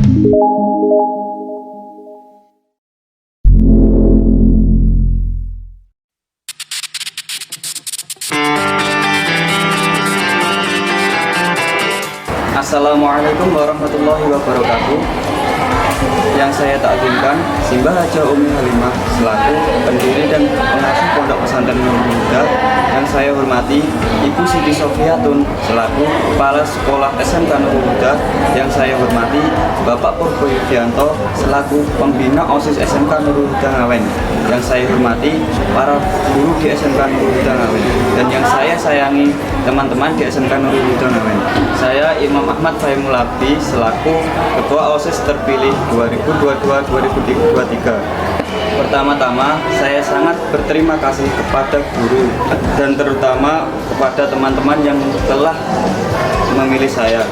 Assalamualaikum warahmatullahi wabarakatuh. Yang saya takzimkan Simbah Haja Umi Halimah selaku pendiri dan pengasuh Pondok Pesantren Nurul Huda. Yang saya hormati Ibu Siti Sofiatun selaku Kepala Sekolah SMK Nurul Huda. Yang saya hormati Bapak Purbo Yudianto selaku Pembina OSIS SMK Nurul Huda Ngawen. Yang saya hormati para guru di SMK Nurul Huda Ngawen. Dan yang saya sayangi teman-teman di SMK Nurul Huda Ngawen. Saya Imam Ahmad Fahimul Abdi selaku Ketua OSIS terpilih 2022-2023. Pertama-tama, saya sangat berterima kasih kepada guru dan terutama kepada teman-teman yang telah memilih saya.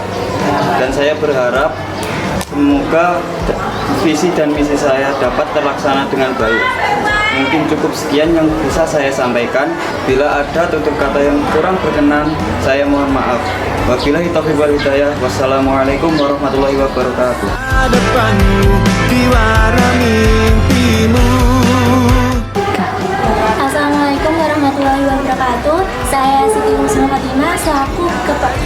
Dan saya berharap semoga visi dan misi saya dapat terlaksana dengan baik. Mungkin cukup sekian yang bisa saya sampaikan. Bila ada tutur kata yang kurang berkenan, saya mohon maaf. Wabillahi taufiq wal hidayah. Wassalamualaikum warahmatullahi wabarakatuh. Assalamualaikum warahmatullahi wabarakatuh. Saya Siti Husnul Fatimah selaku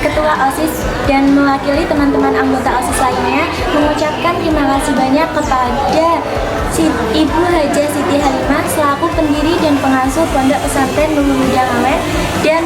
Ketua OSIS dan mewakili teman-teman anggota OSIS lainnya mengucapkan terima kasih banyak kepada Ibu Haja Siti Halimah selaku pendiri dan pengasuh Pondok Pesantren Nurul Huda Ngawen dan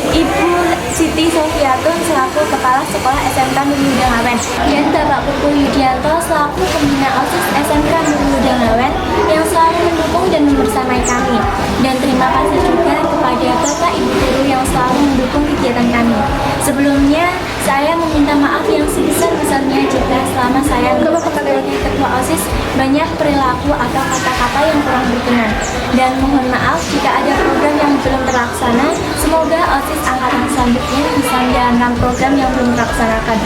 Ibu Siti Sofiatun selaku Kepala Sekolah SMK Nurul Huda Ngawen dan Bapak Purbo Yudianto selaku Pembina OSIS SMK Nurul Huda Ngawen yang selalu mendukung dan membersamai kami. Dan terima kasih juga kepada Bapak Ibu Guru yang selalu mendukung kegiatan kami. Sebelumnya, saya meminta maaf yang sebesar-besarnya jika selama saya sebagai Ketua OSIS banyak perilaku atau kata-kata yang kurang berkenan. Dan mohon maaf jika ada program yang belum terlaksana. Semoga OSIS angkatan selanjutnya bisa menjalankan program yang belum terlaksanakan.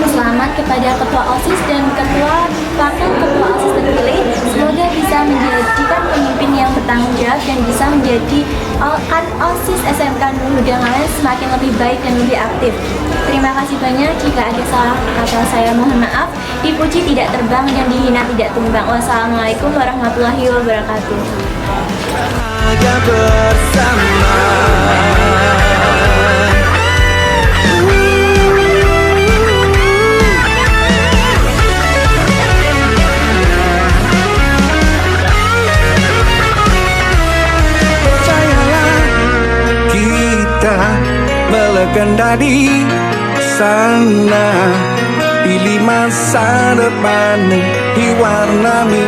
Selamat kepada Ketua OSIS dan Wakil Ketua OSIS terpilih. Semoga bisa menjadikan pemimpin yang bertanggung jawab dan bisa menjadikan OSIS SMK Nurul Huda Ngawen semakin lebih baik dan lebih aktif. Terima kasih banyak. Jika ada salah kata saya mohon maaf. Dipuji tidak terbang dan dihina tidak tumbang. Wassalamualaikum warahmatullahi wabarakatuh. Dari sana pilih masa depan diwarnai